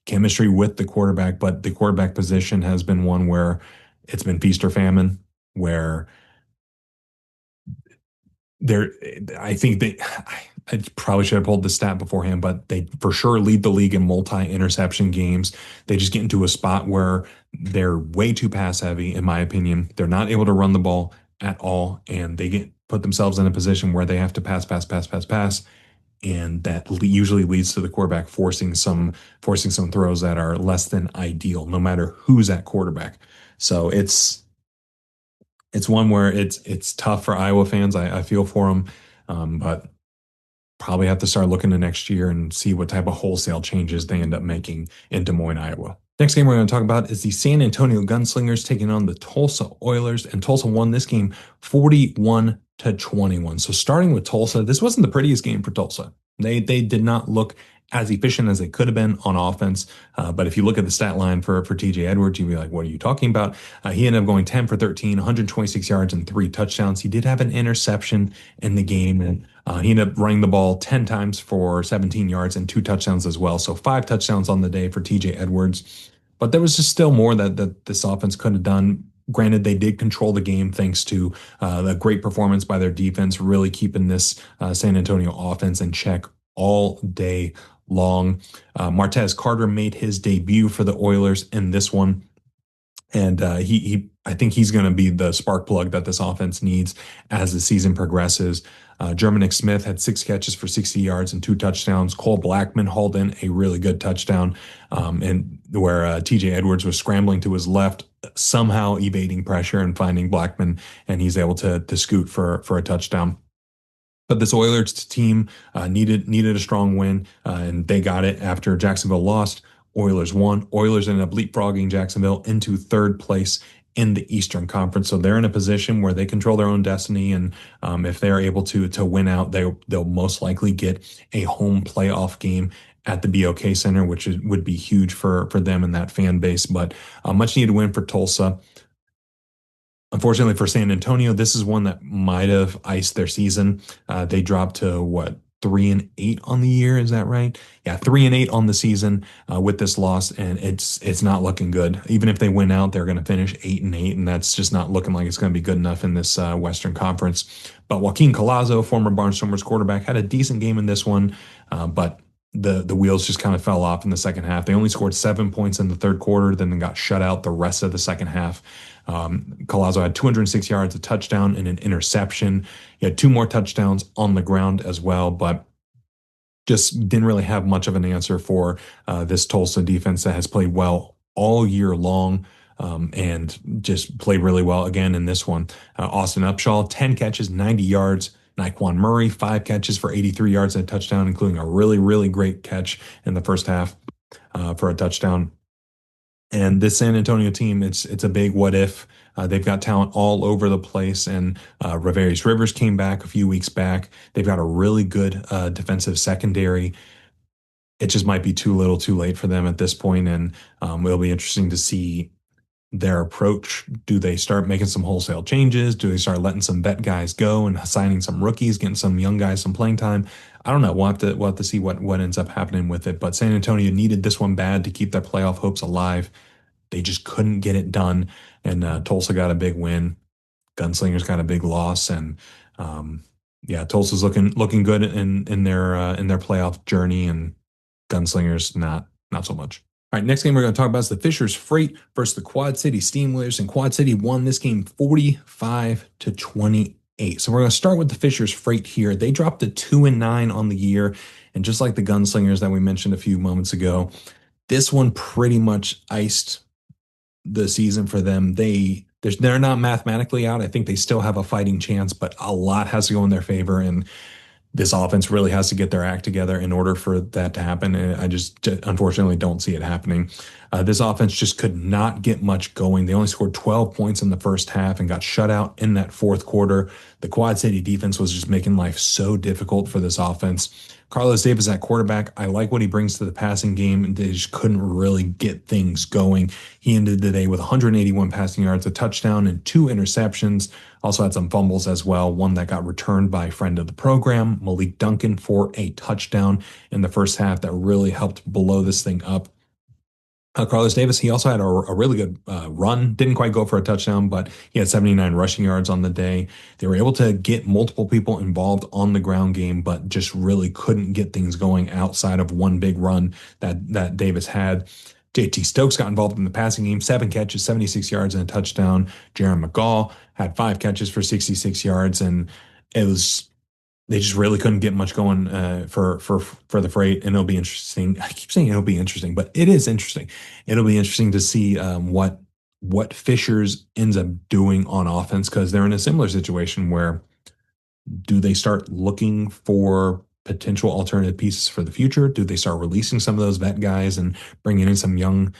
chemistry with the quarterback, but the quarterback position has been one where it's been feast or famine, where they're, I think I probably should have pulled the stat beforehand, but they for sure lead the league in multi-interception games. They just get into a spot where they're way too pass heavy, in my opinion. They're not able to run the ball at all, and they put themselves in a position where they have to pass, and that usually leads to the quarterback forcing some throws that are less than ideal, no matter who's at quarterback. So it's one where it's tough for Iowa fans. I feel for them, but probably have to start looking to next year and see what type of wholesale changes they end up making in Des Moines, Iowa. Next game we're going to talk about is the San Antonio Gunslingers taking on the Tulsa Oilers, and Tulsa won this game 41-21. So starting with Tulsa, this wasn't the prettiest game for Tulsa. They did not look as efficient as they could have been on offense. But if you look at the stat line for TJ Edwards, you'd be like, what are you talking about? He ended up going 10 for 13, 126 yards and 3 touchdowns. He did have an interception in the game, and he ended up running the ball 10 times for 17 yards and 2 touchdowns as well. So 5 touchdowns on the day for TJ Edwards. But there was just still more that this offense could have done. Granted, they did control the game thanks to the great performance by their defense, really keeping this San Antonio offense in check all day long. Martez Carter made his debut for the Oilers in this one. And I think he's going to be the spark plug that this offense needs as the season progresses. Germanic Smith had 6 catches for 60 yards and 2 touchdowns. Cole Blackman hauled in a really good touchdown, and where TJ Edwards was scrambling to his left, somehow evading pressure and finding Blackman, and he's able to scoot for a touchdown. But this Oilers team needed a strong win, and they got it after Jacksonville lost. Oilers won. Oilers ended up leapfrogging Jacksonville into third place in the Eastern Conference. So they're in a position where they control their own destiny. And if they're able to win out, they'll most likely get a home playoff game at the BOK Center, which would be huge for them and that fan base. But a much needed win for Tulsa. Unfortunately for San Antonio, this is one that might have iced their season. They dropped to 3-8 on the year. Is that right? Yeah, 3-8 on the season with this loss, and it's not looking good. Even if they win out, they're going to finish 8-8, and that's just not looking like it's going to be good enough in this Western Conference. But Joaquin Collazo, former Barnstormers quarterback, had a decent game in this one, but the wheels just kind of fell off in the second half. They only scored 7 points in the third quarter, then they got shut out the rest of the second half. Collazo had 206 yards, a touchdown, and an interception. He had two more touchdowns on the ground as well, but just didn't really have much of an answer for this Tulsa defense that has played well all year long. And just played really well again in this one. Austin Upshaw, 10 catches, 90 yards. Naquan Murray, 5 catches for 83 yards and a touchdown, including a really, really great catch in the first half for a touchdown. And this San Antonio team, it's a big what if. They've got talent all over the place, and Ravarius Rivers came back a few weeks back. They've got a really good defensive secondary. It just might be too little, too late for them at this point, and it'll be interesting to see their approach. Do they start making some wholesale changes? Do they start letting some vet guys go and signing some rookies, getting some young guys some playing time? I don't know. We'll have to see what ends up happening with it. But San Antonio needed this one bad to keep their playoff hopes alive. They just couldn't get it done. And Tulsa got a big win. Gunslingers got a big loss. And yeah, Tulsa's looking good in their playoff journey, and Gunslingers not so much. All right, next game we're going to talk about is the Fishers Freight versus the Quad City Steamwheelers, and Quad City won this game 45-28. So we're going to start with the Fishers Freight here. They dropped to 2-9 on the year, and just like the Gunslingers that we mentioned a few moments ago, this one pretty much iced the season for them. They're not mathematically out. I think they still have a fighting chance, but a lot has to go in their favor, and this offense really has to get their act together in order for that to happen. And I just unfortunately don't see it happening. This offense just could not get much going. They only scored 12 points in the first half and got shut out in that fourth quarter. The Quad City defense was just making life so difficult for this offense. Carlos Davis at quarterback, I like what he brings to the passing game. They just couldn't really get things going. He ended the day with 181 passing yards, a touchdown, and 2 interceptions. Also had some fumbles as well, one that got returned by a friend of the program, Malik Duncan, for a touchdown in the first half that really helped blow this thing up. Carlos Davis, he also had a really good run. Didn't quite go for a touchdown, but he had 79 rushing yards on the day. They were able to get multiple people involved on the ground game, but just really couldn't get things going outside of one big run that Davis had. JT Stokes got involved in the passing game, 7 catches, 76 yards, and a touchdown. Jaron McGall had 5 catches for 66 yards, and they just really couldn't get much going for the Freight, and it'll be interesting. I keep saying it'll be interesting, but it is interesting. It'll be interesting to see what Fishers ends up doing on offense, because they're in a similar situation where do they start looking for potential alternative pieces for the future? Do they start releasing some of those vet guys and bringing in some young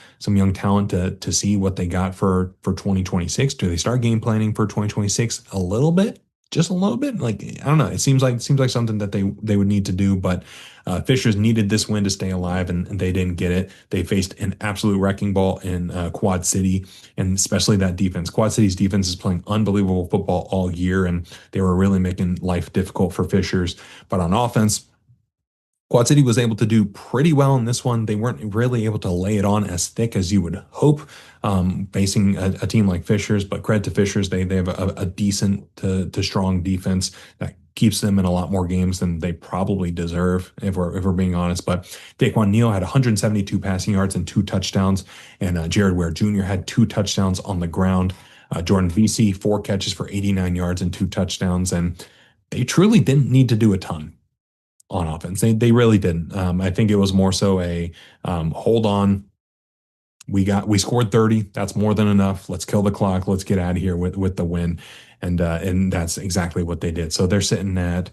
talent to see what they got for 2026? Do they start game planning for 2026 a little bit? Just a little bit? Like, I don't know. It seems like something that they would need to do, but Fishers needed this win to stay alive, and they didn't get it. They faced an absolute wrecking ball in Quad City, and especially that defense. Quad City's defense is playing unbelievable football all year, and they were really making life difficult for Fishers. But on offense, Quad City was able to do pretty well in this one. They weren't really able to lay it on as thick as you would hope, facing a team like Fishers. But credit to Fishers, they have a decent to strong defense that keeps them in a lot more games than they probably deserve, if we're being honest. But Daquan Neal had 172 passing yards and 2 touchdowns, and Jared Ware Jr. had 2 touchdowns on the ground. Jordan Vesey, 4 catches for 89 yards and 2 touchdowns, and they truly didn't need to do a ton on offense. They really didn't. I think it was more so a hold on. We scored 30. That's more than enough. Let's kill the clock. Let's get out of here with the win. And that's exactly what they did. So they're sitting at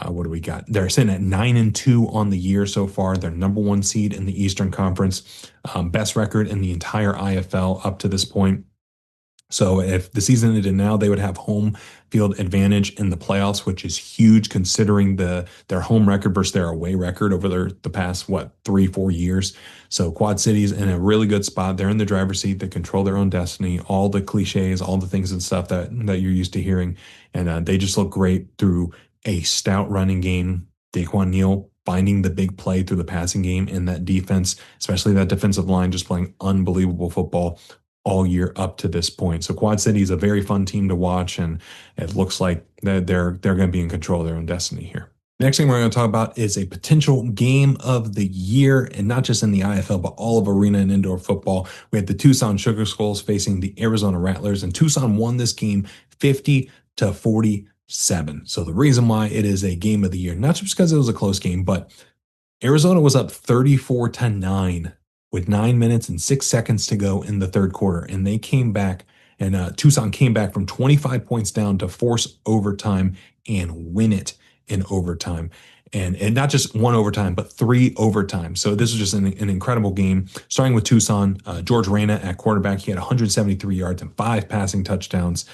what do we got? They're sitting at 9-2 on the year so far. They're number 1 seed in the Eastern Conference, best record in the entire IFL up to this point. So if the season ended now, they would have home field advantage in the playoffs, which is huge considering their home record versus their away record over the past, 3-4 years. So Quad City's in a really good spot. They're in the driver's seat. They control their own destiny, all the cliches, all the things and stuff that you're used to hearing. And they just look great through a stout running game, Daquan Neal finding the big play through the passing game in that defense, especially that defensive line, just playing unbelievable football all year up to this point. So Quad City is a very fun team to watch, and it looks like they're going to be in control of their own destiny here. Next thing we're going to talk about is a potential game of the year, and not just in the IFL, but all of arena and indoor football. We had the Tucson Sugar Skulls facing the Arizona Rattlers, and Tucson won this game 50-47. So the reason why it is a game of the year, not just because it was a close game, but Arizona was up 34-9 with 9 minutes and 6 seconds to go in the third quarter, and they came back, and Tucson came back from 25 points down to force overtime and win it in overtime. And not just one overtime, but 3 overtimes. So this was just an incredible game. Starting with Tucson, George Reyna at quarterback, he had 173 yards and 5 passing touchdowns.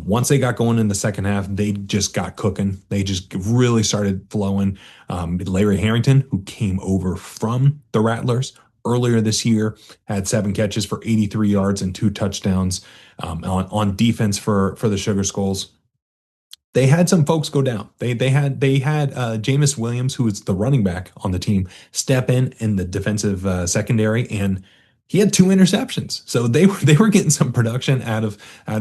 Once they got going in the second half, they just got cooking. They just really started flowing. Larry Harrington, who came over from the Rattlers earlier this year, had 7 catches for 83 yards and 2 touchdowns. On defense for the Sugar Skulls, they had some folks go down. They had Jameis Williams, who is the running back on the team, step in the defensive secondary, and he had 2 interceptions. So they were getting some production out of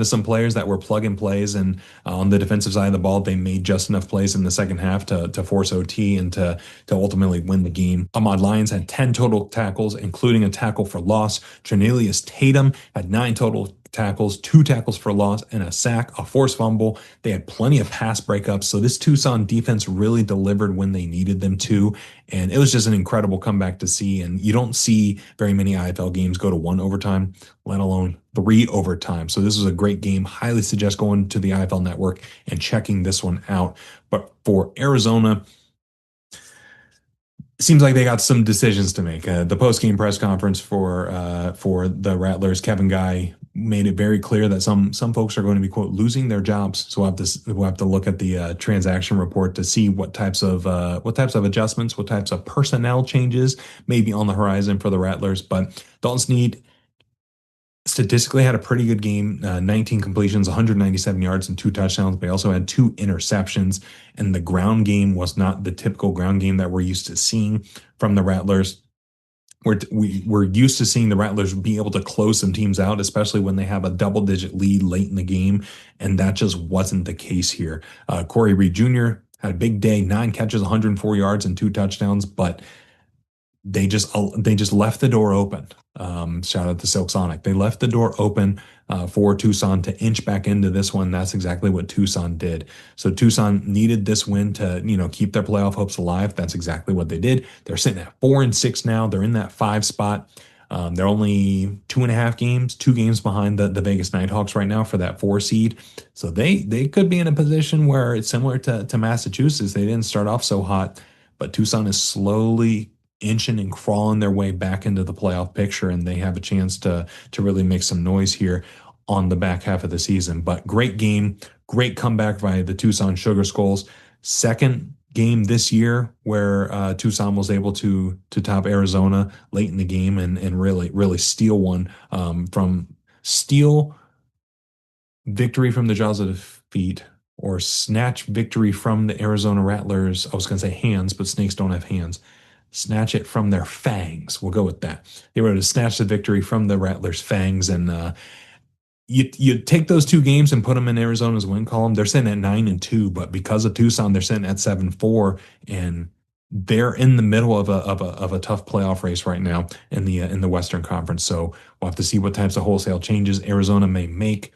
some players that were plug and plays, and on the defensive side of the ball, they made just enough plays in the second half to force OT and to ultimately win the game. Ahmad Lyons had 10 total tackles, including a tackle for loss. Trinelius Tatum had 9 total tackles, 2 tackles for loss, and a sack, a forced fumble. They had plenty of pass breakups. So this Tucson defense really delivered when they needed them to. And it was just an incredible comeback to see. And you don't see very many IFL games go to 1 overtime, let alone 3 overtime. So this was a great game. Highly suggest going to the IFL network and checking this one out. But for Arizona, seems like they got some decisions to make. The post-game press conference for the Rattlers, Kevin Guy made it very clear that some folks are going to be, quote, losing their jobs. So we'll have to look at the transaction report to see what types of adjustments, what types of personnel changes may be on the horizon for the Rattlers. But Dalton Snead statistically had a pretty good game, 19 completions, 197 yards and 2 touchdowns. They also had 2 interceptions, and the ground game was not the typical ground game that we're used to seeing from the Rattlers. We're used to seeing the Rattlers be able to close some teams out, especially when they have a double-digit lead late in the game, and that just wasn't the case here. Corey Reed Jr. had a big day, 9 catches, 104 yards and 2 touchdowns, but they just left the door open. Shout out to Silk Sonic. They left the door open for Tucson to inch back into this one. That's exactly what Tucson did. So Tucson needed this win to, keep their playoff hopes alive. That's exactly what they did. They're sitting at 4-6 now. They're in that 5 spot. They're only 2 games behind the Vegas Nighthawks right now for that 4 seed. So they could be in a position where it's similar to Massachusetts. They didn't start off so hot, but Tucson is slowly inching and crawling their way back into the playoff picture, and they have a chance to really make some noise here on the back half of the season. But great game, great comeback by the Tucson Sugar Skulls. Second game this year where Tucson was able to top Arizona late in the game and really steal one steal victory from the jaws of defeat, or snatch victory from the Arizona Rattlers. I was going to say hands, but snakes don't have hands. Snatch it from their fangs. We'll go with that. They were able to snatch the victory from the Rattlers' fangs, and you take those 2 games and put them in Arizona's win column. They're sitting at 9-2, but because of Tucson, they're sitting at 7-4, and they're in the middle of a tough playoff race right now in the Western Conference. So we'll have to see what types of wholesale changes Arizona may make.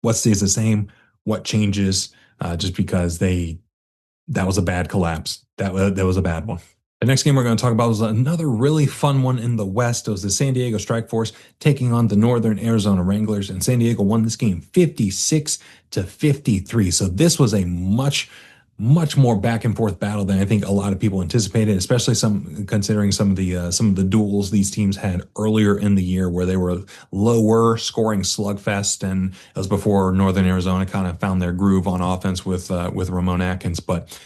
What stays the same? What changes? Just because that was a bad collapse. That was a bad one. The next game we're going to talk about was another really fun one in the West. It was the San Diego Strike Force taking on the Northern Arizona Wranglers, and San Diego won this game 56-53. So this was a much more back and forth battle than I think a lot of people anticipated, especially considering some of the duels these teams had earlier in the year, where they were lower scoring slugfest, and it was before Northern Arizona kind of found their groove on offense with Ramon Atkins. But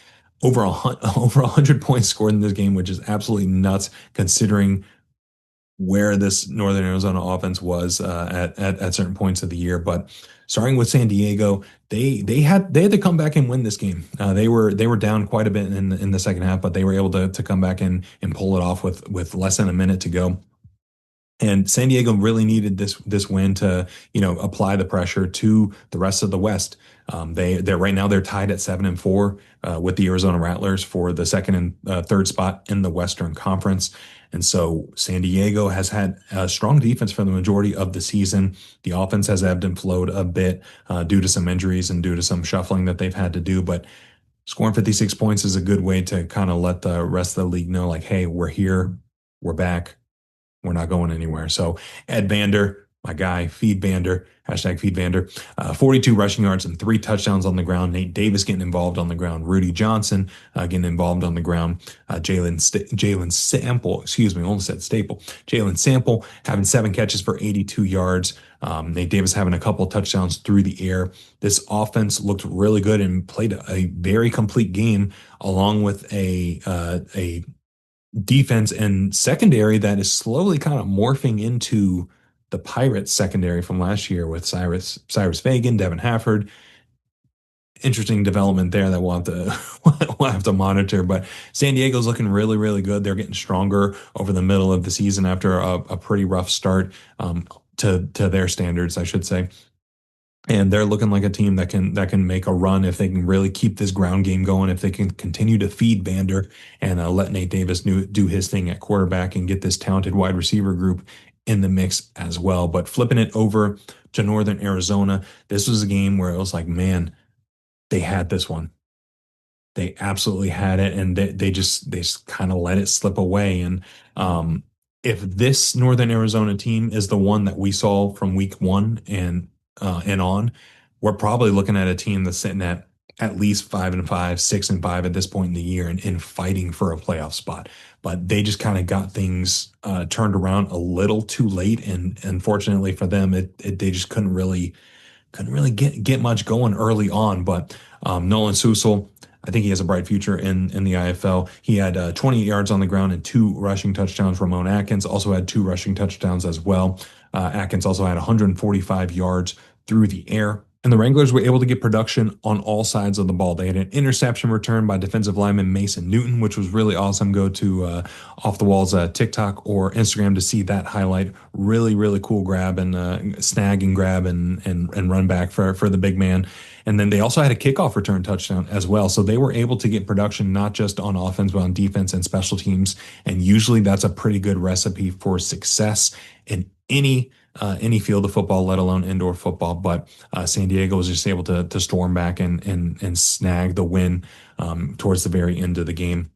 over 100 points scored in this game, which is absolutely nuts considering where this Northern Arizona offense was at certain points of the year. But starting with San Diego, they had to come back and win this game. They were down quite a bit in the second half, but they were able to come back and pull it off with less than a minute to go. And San Diego really needed this win to, apply the pressure to the rest of the West. They're right now they're tied at 7-4 with the Arizona Rattlers for the second and third spot in the Western Conference. And so San Diego has had a strong defense for the majority of the season. The offense has ebbed and flowed a bit due to some injuries and due to some shuffling that they've had to do. But scoring 56 points is a good way to kind of let the rest of the league know, like, hey, we're here, we're back, we're not going anywhere. So Ed Vander, my guy, feed Vander, hashtag feed Vander, 42 rushing yards and 3 touchdowns on the ground. Nate Davis getting involved on the ground. Rudy Johnson getting involved on the ground. Jalen Sample, excuse me, almost said Staple. Jalen Sample having 7 catches for 82 yards. Nate Davis having a couple touchdowns through the air. This offense looked really good and played a very complete game, along with a defense and secondary that is slowly kind of morphing into the Pirates secondary from last year with Cyrus Fagan, Devin Hafford. Interesting development there that we'll have to we'll have to monitor. But San Diego's looking really, really good. They're getting stronger over the middle of the season after a pretty rough start to their standards, I should say. And they're looking like a team that can make a run if they can really keep this ground game going, if they can continue to feed Vander and let Nate Davis do his thing at quarterback and get this talented wide receiver group in the mix as well. But flipping it over to Northern Arizona, this was a game where it was like, man, they had this one. They absolutely had it, and they just kind of let it slip away. And if this Northern Arizona team is the one that we saw from week one and on, we're probably looking at a team that's sitting at least 5-5, 6-5 at this point in the year and fighting for a playoff spot. But they just kind of got things turned around a little too late, and unfortunately for them, they just couldn't really get much going early on. But Nolan Susel, I think he has a bright future in the IFL. He had 28 yards on the ground and 2 rushing touchdowns. Ramon Atkins also had 2 rushing touchdowns as well. Atkins also had 145 yards through the air. And the Wranglers were able to get production on all sides of the ball. They had an interception return by defensive lineman Mason Newton, which was really awesome. Go to Off the Walls TikTok or Instagram to see that highlight. Really, really cool grab and snag and grab and run back for the big man. And then they also had a kickoff return touchdown as well. So they were able to get production not just on offense, but on defense and special teams. And usually that's a pretty good recipe for success in any field of football, let alone indoor football. But San Diego was just able to storm back and snag the win towards the very end of the game.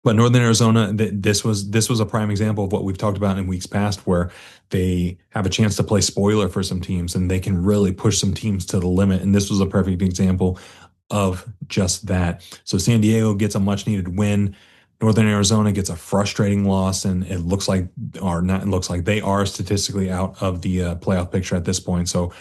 But Northern Arizona, this was a prime example of what we've talked about in weeks past, where they have a chance to play spoiler for some teams and they can really push some teams to the limit. And this was a perfect example of just that. So San Diego gets a much needed win. Northern Arizona gets a frustrating loss, and it looks like, or not, it looks like they are statistically out of the playoff picture at this point. So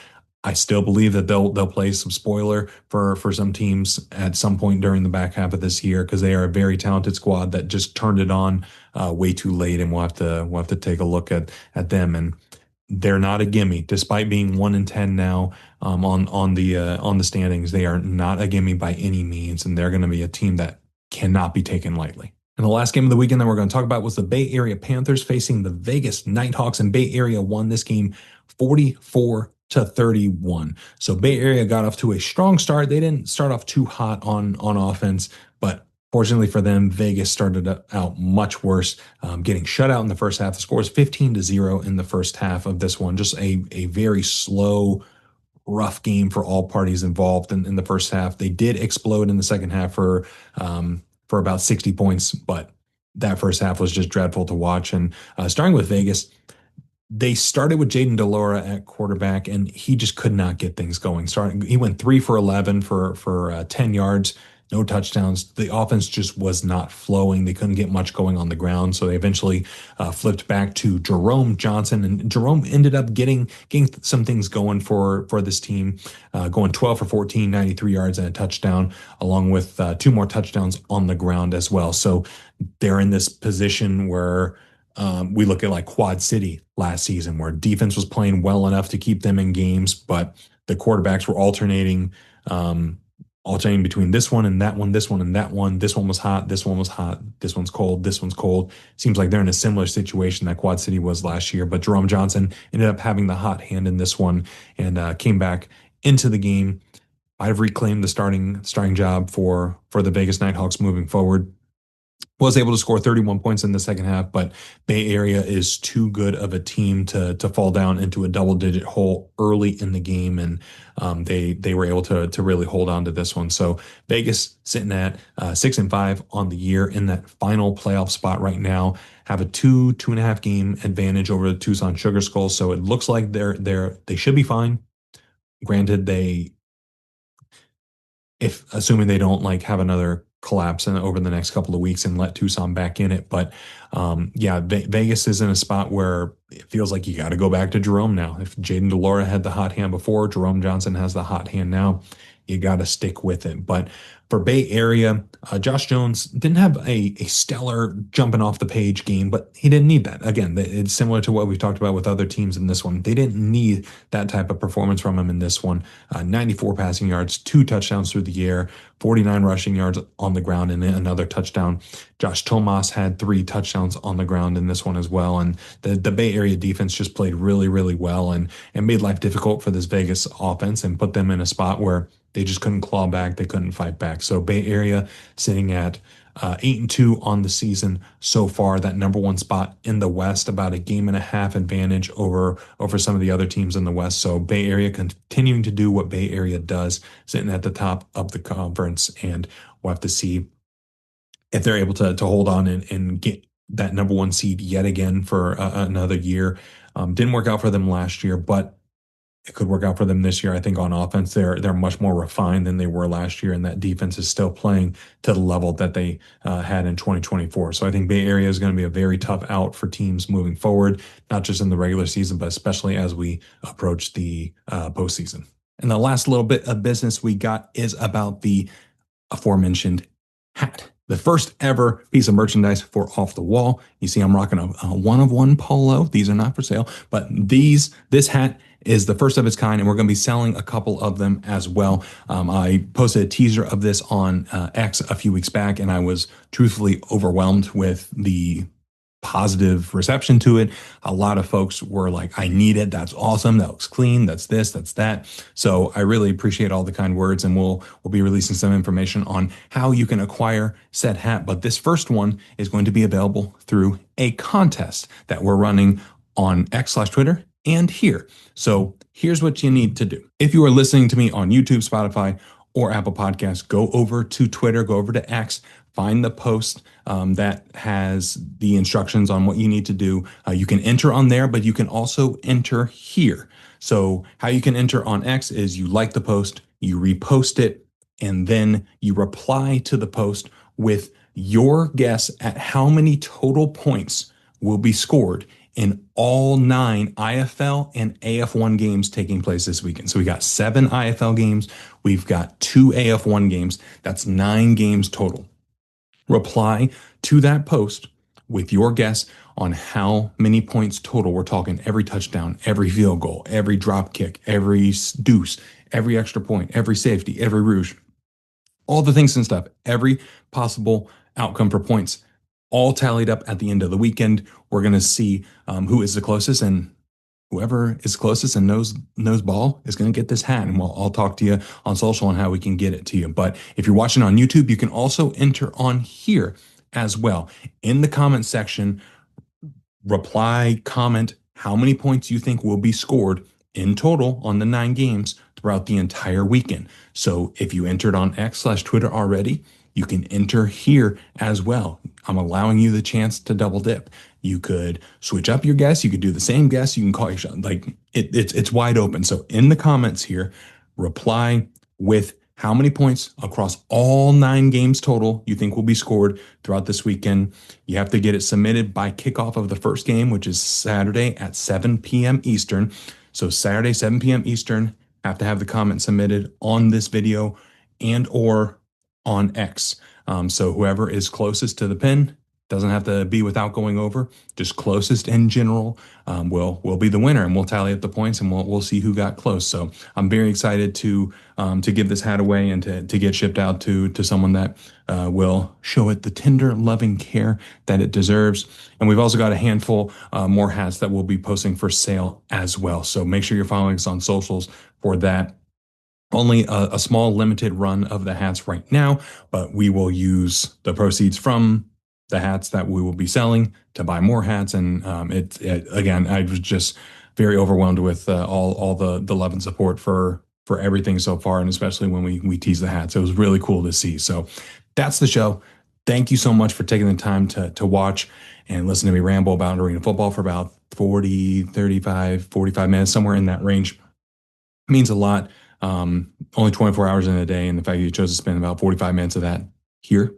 I still believe that they'll play some spoiler for some teams at some point during the back half of this year, because they are a very talented squad that just turned it on way too late, and we'll have to take a look at them. And they're not a gimme, despite being 1-10 now on the standings. They are not a gimme by any means, and they're going to be a team that cannot be taken lightly. And the last game of the weekend that we're going to talk about was the Bay Area Panthers facing the Vegas Nighthawks, and Bay Area won this game 44-31. So Bay Area got off to a strong start. They didn't start off too hot on offense, but fortunately for them, Vegas started out much worse, getting shut out in the first half. The score is 15-0 in the first half of this one. Just a very slow, rough game for all parties involved in the first half. They did explode in the second half for about 60 points, but that first half was just dreadful to watch. And starting with Vegas, they started with Jaden Delora at quarterback, and he just could not get things going. He went 3 for 11 for 10 yards, no touchdowns. The offense just was not flowing. They couldn't get much going on the ground, so they eventually flipped back to Jerome Johnson, and Jerome ended up getting some things going for this team, going 12 for 14, 93 yards and a touchdown, along with 2 more touchdowns on the ground as well. So they're in this position where We look at like Quad City last season, where defense was playing well enough to keep them in games, but the quarterbacks were alternating between this one and that one, this one and that one. This one was hot, this one was hot, this one's cold, this one's cold. Seems like they're in a similar situation that Quad City was last year, but Jerome Johnson ended up having the hot hand in this one and came back into the game. Might have reclaimed the starting job for the Vegas Nighthawks moving forward. Was able to score 31 points in the second half, but Bay Area is too good of a team to fall down into a double-digit hole early in the game, and they were able to really hold on to this one. So Vegas sitting at 6-5 on the year in that final playoff spot right now, have a 2.5 game advantage over the Tucson Sugar Skulls. So it looks like they should be fine. Granted, if assuming they don't like have another collapse over the next couple of weeks and let Tucson back in it. But yeah, Vegas is in a spot where it feels like you got to go back to Jerome now. If Jaden DeLaura had the hot hand before, Jerome Johnson has the hot hand now. You got to stick with it. But for Bay Area, Josh Jones didn't have a stellar jumping off the page game, but he didn't need that. Again, it's similar to what we've talked about with other teams in this one. They didn't need that type of performance from him in this one. 94 passing yards, 2 touchdowns through the air, 49 rushing yards on the ground, and another touchdown. Josh Tomas had 3 touchdowns on the ground in this one as well. And the Bay Area defense just played really, really well and made life difficult for this Vegas offense and put them in a spot where they just couldn't claw back. They couldn't fight back. So Bay Area sitting at 8-2 on the season so far. That number 1 spot in the West, about a game and a half advantage over some of the other teams in the West. So Bay Area continuing to do what Bay Area does, sitting at the top of the conference, and we'll have to see if they're able to hold on and get that number 1 seed yet again for another year. Didn't work out for them last year, but it could work out for them this year. I think on offense, they're much more refined than they were last year, and that defense is still playing to the level that they had in 2024. So I think Bay Area is going to be a very tough out for teams moving forward, not just in the regular season, but especially as we approach the postseason. And the last little bit of business we got is about the aforementioned hat. The first ever piece of merchandise for Off the Wall. You see, I'm rocking a one-of-one polo. These are not for sale, but this hat is the first of its kind, and we're going to be selling a couple of them as well. I posted a teaser of this on X a few weeks back, and I was truthfully overwhelmed with the positive reception to it. A lot of folks were like, I need it. That's awesome. That looks clean. That's this, that's that. So I really appreciate all the kind words, and we'll be releasing some information on how you can acquire said hat. But this first one is going to be available through a contest that we're running on X/Twitter and here. So here's what you need to do. If you are listening to me on YouTube, Spotify, or Apple Podcasts, go over to Twitter, go over to X, find the post that has the instructions on what you need to do. You can enter on there, but you can also enter here. So how you can enter on X is you like the post, you repost it, and then you reply to the post with your guess at how many total points will be scored in all 9 IFL and AF1 games taking place this weekend. So we got 7 IFL games. We've got 2 AF1 games. That's 9 games total. Reply to that post with your guess on how many points total. We're talking every touchdown, every field goal, every drop kick, every deuce, every extra point, every safety, every rouge, all the things and stuff, every possible outcome for points, all tallied up at the end of the weekend. We're going to see who is the closest, and whoever is closest and knows ball is going to get this hat. And I'll talk to you on social on how we can get it to you. But if you're watching on YouTube, you can also enter on here as well. In the comment section, reply, comment how many points you think will be scored in total on the 9 games throughout the entire weekend. So if you entered on X/Twitter already, you can enter here as well. I'm allowing you the chance to double dip. You could switch up your guess. You could do the same guess. You can call your shot. Like it's wide open. So in the comments here, reply with how many points across all 9 games total you think will be scored throughout this weekend. You have to get it submitted by kickoff of the first game, which is Saturday at 7 p.m. Eastern. So Saturday, 7 p.m. Eastern, have to have the comment submitted on this video and or on X. So whoever is closest to the pin Doesn't have to be without going over. Just closest in general will be the winner, and we'll tally up the points, and we'll see who got close. So I'm very excited to give this hat away and to get shipped out to someone that will show it the tender, loving care that it deserves. And we've also got a handful more hats that we'll be posting for sale as well. So make sure you're following us on socials for that. Only a small limited run of the hats right now, but we will use the proceeds from the hats that we will be selling to buy more hats. And again, I was just very overwhelmed with all the love and support for everything so far, and especially when we tease the hats. It was really cool to see. So that's the show. Thank you so much for taking the time to watch and listen to me ramble about arena football for about 45 minutes, somewhere in that range. It means a lot. Only 24 hours in a day, and the fact that you chose to spend about 45 minutes of that here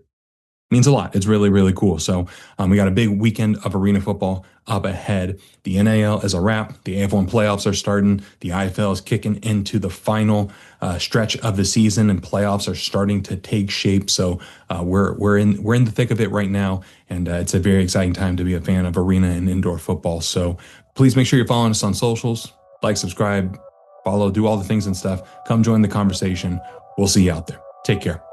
means a lot. It's really, really cool. So we got a big weekend of arena football up ahead. The NAL is a wrap. The AF1 playoffs are starting. The IFL is kicking into the final stretch of the season, and playoffs are starting to take shape. So we're in the thick of it right now, and it's a very exciting time to be a fan of arena and indoor football. So please make sure you're following us on socials. Like, subscribe, follow, do all the things and stuff. Come join the conversation. We'll see you out there. Take care.